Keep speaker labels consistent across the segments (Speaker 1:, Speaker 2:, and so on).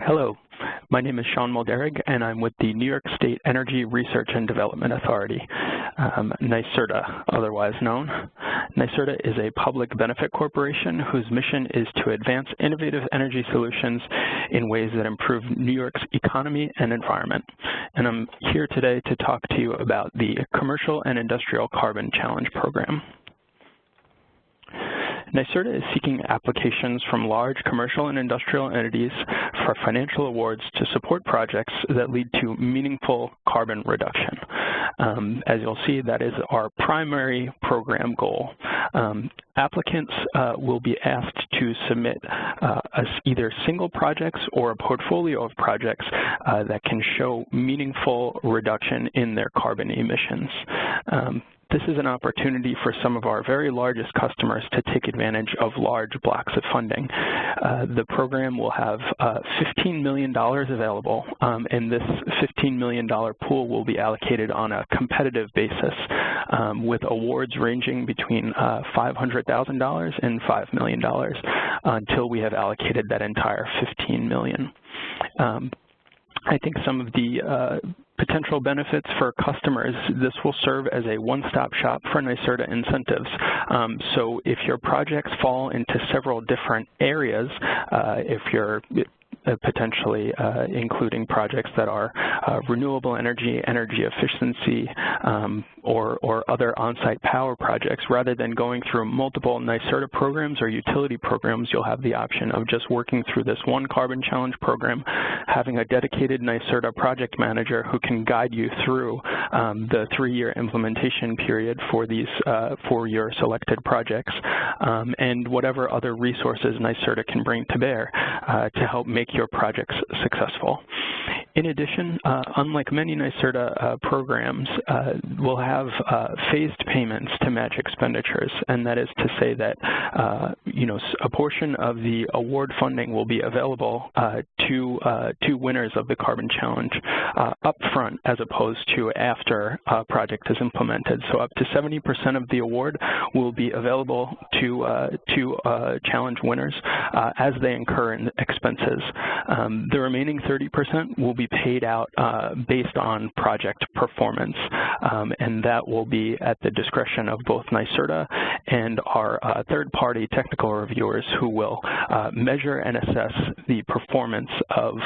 Speaker 1: Hello, my name is Sean Mulderig, and I'm with the New York State Energy Research and Development Authority, NYSERDA, otherwise known. NYSERDA is a public benefit corporation whose mission is to advance innovative energy solutions in ways that improve New York's economy and environment. And I'm here today to talk to you about the Commercial and Industrial Carbon Challenge Program. NYSERDA is seeking applications from large commercial and industrial entities for financial awards to support projects that lead to meaningful carbon reduction. As you'll see, that is our primary program goal. Applicants will be asked to submit either single projects or a portfolio of projects that can show meaningful reduction in their carbon emissions. This is an opportunity for some of our very largest customers to take advantage of large blocks of funding. The program will have $15 million available, and this $15 million pool will be allocated on a competitive basis with awards ranging between $500,000 and $5 million until we have allocated that entire $15 million. I think some of the potential benefits for customers, this will serve as a one-stop shop for NYSERDA incentives. So if your projects fall into several different areas, if you're potentially including projects that are renewable energy, energy efficiency, or other on-site power projects, rather than going through multiple NYSERDA programs or utility programs, you'll have the option of just working through this one carbon challenge program, having a dedicated NYSERDA project manager who can guide you through the 3-year implementation period for these for your selected projects, and whatever other resources NYSERDA can bring to bear to help make your projects successful. In addition, unlike many NYSERDA programs, we'll have phased payments to match expenditures, and that is to say that a portion of the award funding will be available to winners of the Carbon Challenge up front as opposed to after a project is implemented. So up to 70% of the award will be available to challenge winners as they incur in expenses. The remaining 30% will be paid out based on project performance, and that will be at the discretion of both NYSERDA and our third-party technical reviewers who will measure and assess the performance of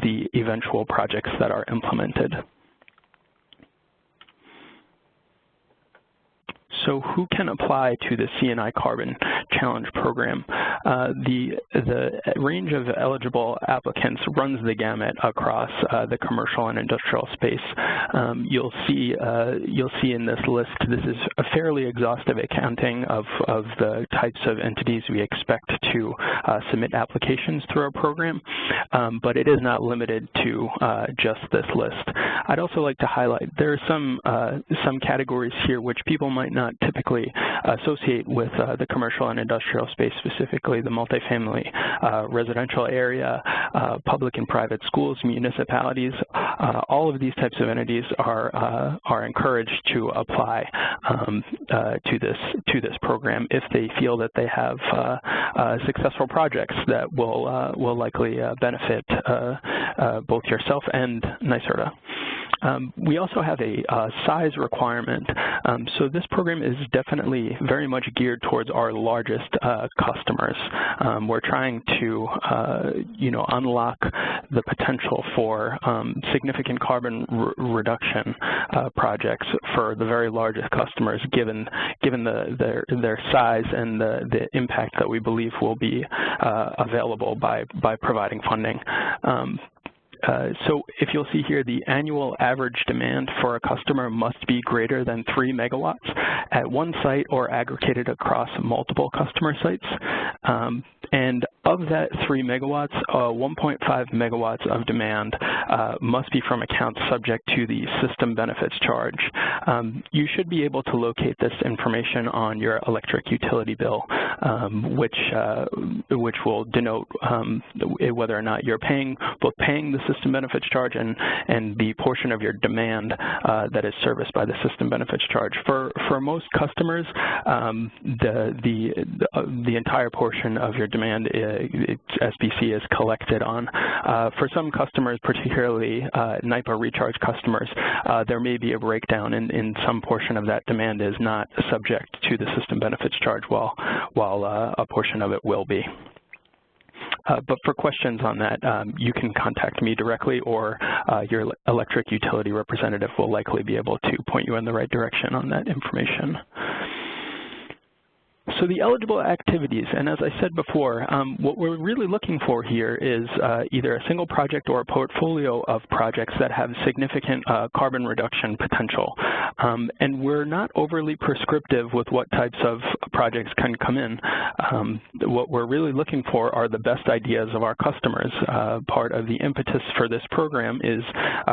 Speaker 1: the eventual projects that are implemented. So who can apply to the C&I Carbon Challenge Program? The range of eligible applicants runs the gamut across the commercial and industrial space. You'll see in this list, this is a fairly exhaustive accounting of the types of entities we expect to submit applications through our program, but it is not limited to just this list. I'd also like to highlight there are some categories here which people might not typically associate with the commercial and industrial space, specifically the multifamily residential area, public and private schools, municipalities. All of these types of entities are encouraged to apply to this program if they feel that they have successful projects that will likely benefit both yourself and NYSERDA. We also have a size requirement. So this program is definitely very much geared towards our largest customers. We're trying to, unlock the potential for significant carbon reduction projects for the very largest customers, given their size and the impact that we believe will be available by providing funding. So if you'll see here, the annual average demand for a customer must be greater than 3 megawatts at one site or aggregated across multiple customer sites. And of that 3 megawatts, 1.5 megawatts of demand must be from accounts subject to the system benefits charge. You should be able to locate this information on your electric utility bill, which will denote whether or not you're paying the system benefits charge and the portion of your demand that is serviced by the system benefits charge. For most customers, the entire portion of your demand SBC is collected on. For some customers, particularly NYPA recharge customers, there may be a breakdown in some portion of that demand is not subject to the system benefits charge, while a portion of it will be. But for questions on that, you can contact me directly, or your electric utility representative will likely be able to point you in the right direction on that information. So the eligible activities, and as I said before, what we're really looking for here is either a single project or a portfolio of projects that have significant carbon reduction potential. And we're not overly prescriptive with what types of projects can come in. What we're really looking for are the best ideas of our customers. Part of the impetus for this program is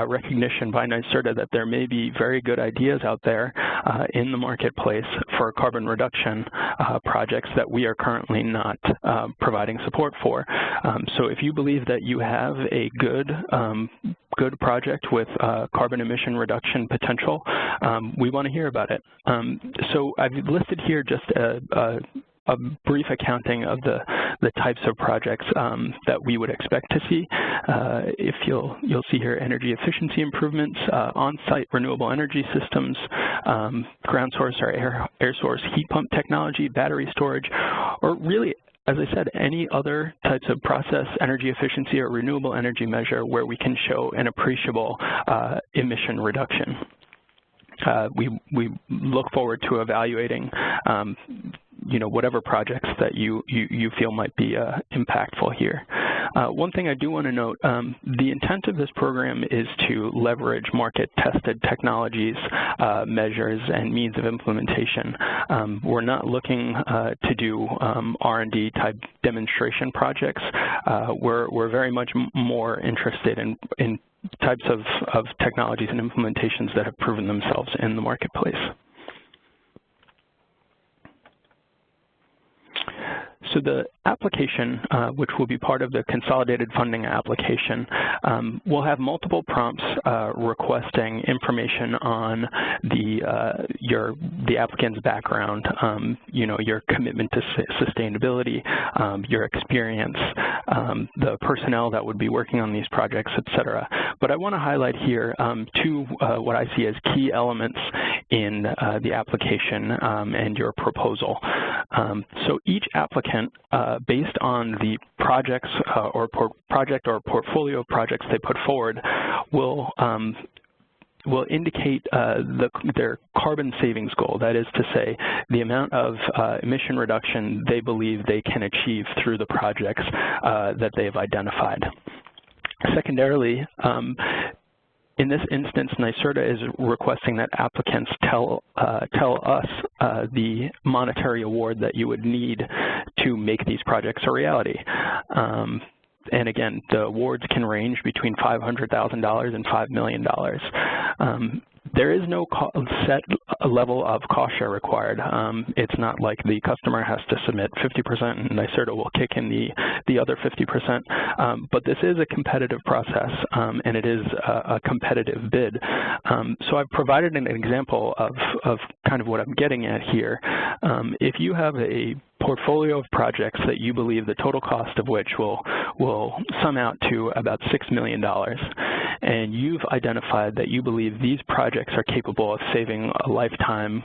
Speaker 1: recognition by NYSERDA that there may be very good ideas out there in the marketplace for carbon reduction projects that we are currently not providing support for. So if you believe that you have a good project with carbon emission reduction potential, we want to hear about it. So I've listed here just a brief accounting of the types of projects that we would expect to see. If you'll see here energy efficiency improvements, on-site renewable energy systems, ground source or air source heat pump technology, battery storage, or really, as I said, any other types of process, energy efficiency, or renewable energy measure where we can show an appreciable emission reduction. We look forward to evaluating whatever projects that you feel might be impactful here. One thing I do want to note, the intent of this program is to leverage market-tested technologies, measures, and means of implementation. We're not looking to do R&D type demonstration projects. We're very much more interested in types of technologies and implementations that have proven themselves in the marketplace. So the application, which will be part of the consolidated funding application, will have multiple prompts requesting information on the applicant's background, your commitment to sustainability, your experience, the personnel that would be working on these projects, et cetera. But I want to highlight here two what I see as key elements in the application and your proposal. So each applicant, based on the projects or portfolio of projects they put forward, will indicate their carbon savings goal. That is to say, the amount of emission reduction they believe they can achieve through the projects that they have identified. Secondarily, in this instance, NYSERDA is requesting that applicants tell us the monetary award that you would need to make these projects a reality. And again, the awards can range between $500,000 and $5 million. There is no set level of cost share required. It's not like the customer has to submit 50% and NYSERDA will kick in the other 50%. But this is a competitive process, and it is a competitive bid. So I've provided an example of kind of what I'm getting at here. If you have a portfolio of projects that you believe the total cost of which will sum out to about $6 million, and you've identified that you believe these projects are capable of saving a lifetime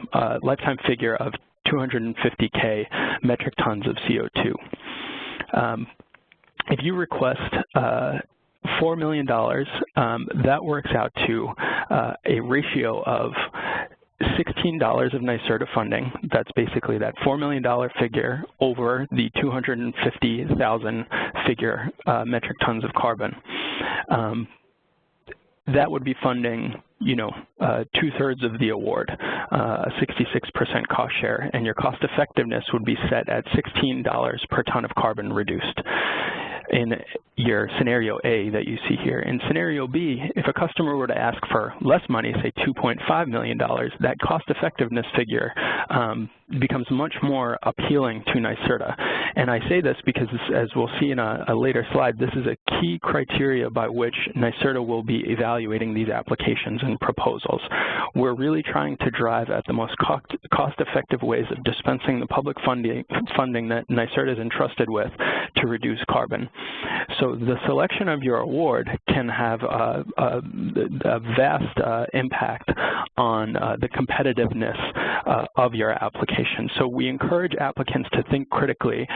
Speaker 1: figure of 250K metric tons of CO2. If you request $4 million, that works out to a ratio of $16 of NYSERDA funding. That's basically that $4 million figure over the 250,000 figure metric tons of carbon. That would be funding, 2/3 of the award, a 66% cost share, and your cost effectiveness would be set at $16 per ton of carbon reduced. In your scenario A that you see here. In scenario B, if a customer were to ask for less money, say $2.5 million, that cost effectiveness figure becomes much more appealing to NYSERDA. And I say this because, as we'll see in a later slide, this is a key criteria by which NYSERDA will be evaluating these applications and proposals. We're really trying to drive at the most cost-effective ways of dispensing the public funding that NYSERDA is entrusted with to reduce carbon. So the selection of your award can have a vast impact on the competitiveness of your application. So we encourage applicants to think critically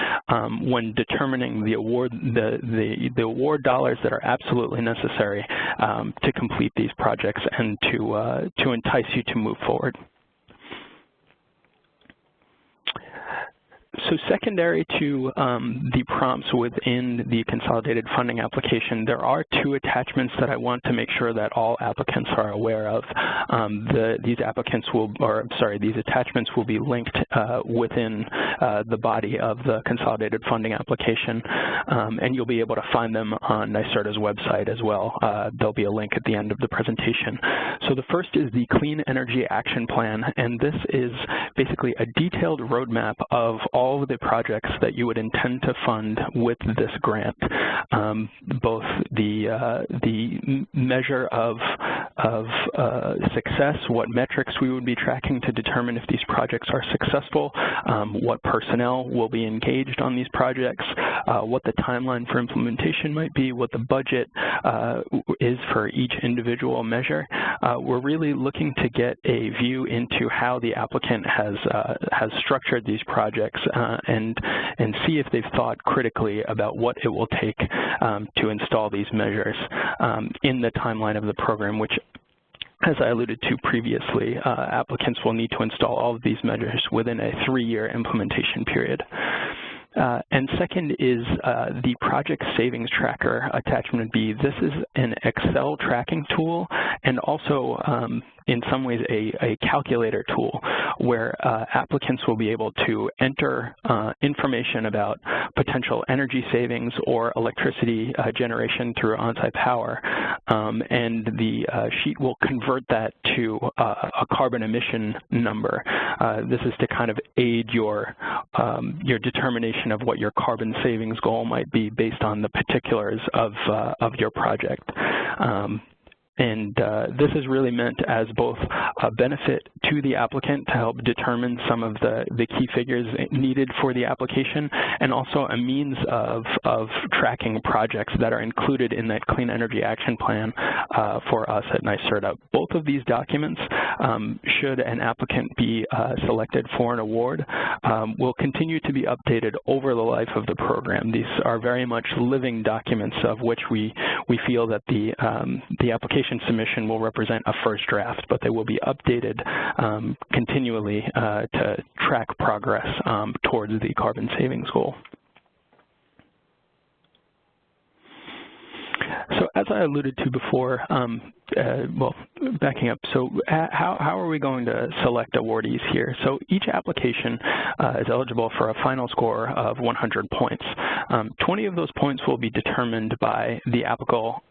Speaker 1: when determining the award, the award dollars that are absolutely necessary to complete these projects and to entice you to move forward. So secondary to the prompts within the consolidated funding application, there are two attachments that I want to make sure that all applicants are aware of. These attachments will be linked within the body of the consolidated funding application, and you'll be able to find them on NYSERDA's website as well. There'll be a link at the end of the presentation. So the first is the Clean Energy Action Plan, and this is basically a detailed roadmap of all of the projects that you would intend to fund with this grant. Both the measure of success, what metrics we would be tracking to determine if these projects are successful, what personnel will be engaged on these projects, what the timeline for implementation might be, what the budget is for each individual measure. We're really looking to get a view into how the applicant has structured these projects and see if they've thought critically about what it will take to install these measures in the timeline of the program, which, as I alluded to previously, applicants will need to install all of these measures within a 3-year implementation period. And second is the Project Savings Tracker, Attachment B. This is an Excel tracking tool and also in some ways a calculator tool where applicants will be able to enter information about potential energy savings or electricity generation through on-site power, and the sheet will convert that to a carbon emission number. This is to kind of aid your determination of what your carbon savings goal might be based on the particulars of your project. And this is really meant as both a benefit to the applicant to help determine some of the key figures needed for the application, and also a means of tracking projects that are included in that Clean Energy Action Plan for us at NYSERDA. Both of these documents, should an applicant be selected for an award, will continue to be updated over the life of the program. These are very much living documents of which we feel that the application submission will represent a first draft, but they will be updated continually to track progress towards the carbon savings goal. So as I alluded to before, well, backing up, so how are we going to select awardees here? So each application is eligible for a final score of 100 points. 20 of those points will be determined by the applicable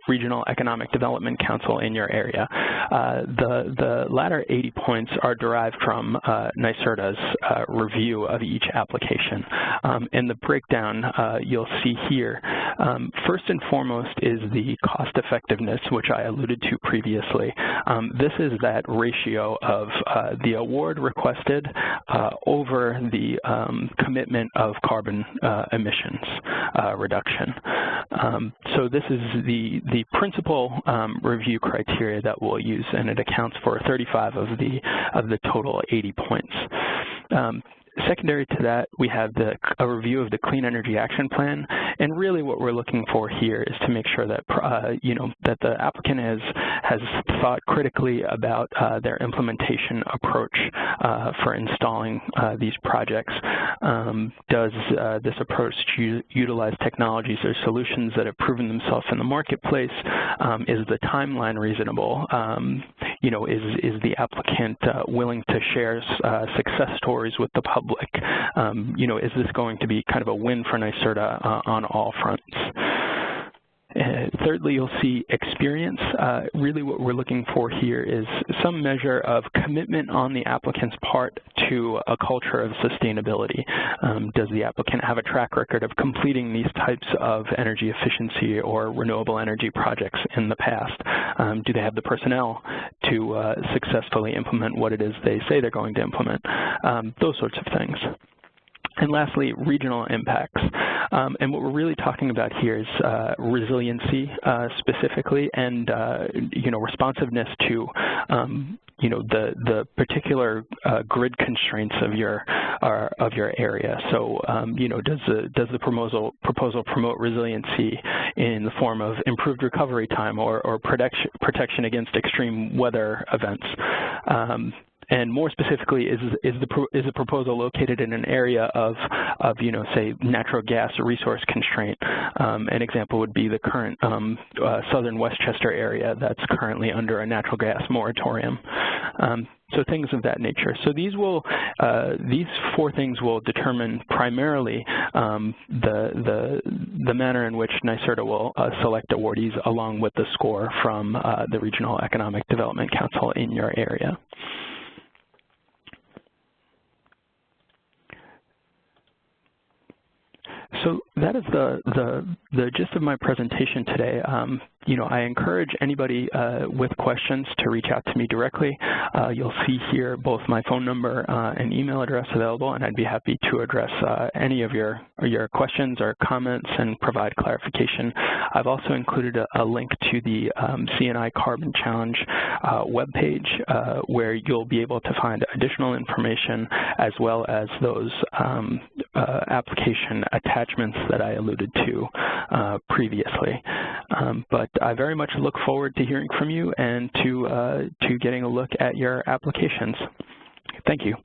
Speaker 1: Regional Economic Development Council in your area. The latter 80 points are derived from NYSERDA's review of each application. In the breakdown you'll see here, first and foremost is the cost effectiveness, which I alluded to previously. This is that ratio of the award requested over the commitment of carbon emissions reduction. So this is the principal review criteria that we'll use, and it accounts for 35 of the total 80 points. Secondary to that, we have a review of the Clean Energy Action Plan, and really what we're looking for here is to make sure that that the applicant has thought critically about their implementation approach for installing these projects. Does this approach utilize technologies or solutions that have proven themselves in the marketplace? Is the timeline reasonable? Is the applicant willing to share success stories with the public? Is this going to be kind of a win for NYSERDA on all fronts? Thirdly, you'll see experience. Really what we're looking for here is some measure of commitment on the applicant's part to a culture of sustainability. Does the applicant have a track record of completing these types of energy efficiency or renewable energy projects in the past? Do they have the personnel to successfully implement what it is they say they're going to implement? Those sorts of things. And lastly, regional impacts. And what we're really talking about here is resiliency specifically, and responsiveness to the particular grid constraints of your area. So does the proposal promote resiliency in the form of improved recovery time or protection against extreme weather events? And more specifically, is the proposal located in an area of say, natural gas resource constraint? An example would be the current southern Westchester area that's currently under a natural gas moratorium. So things of that nature. So these 4 things will determine primarily the manner in which NYSERDA will select awardees, along with the score from the Regional Economic Development Council in your area. So that is the gist of my presentation today. I encourage anybody with questions to reach out to me directly. You'll see here both my phone number and email address available, and I'd be happy to address any of your questions or comments and provide clarification. I've also included a link to the CNI Carbon Challenge webpage where you'll be able to find additional information as well as those application attachments that I alluded to previously. But I very much look forward to hearing from you and to getting a look at your applications. Thank you.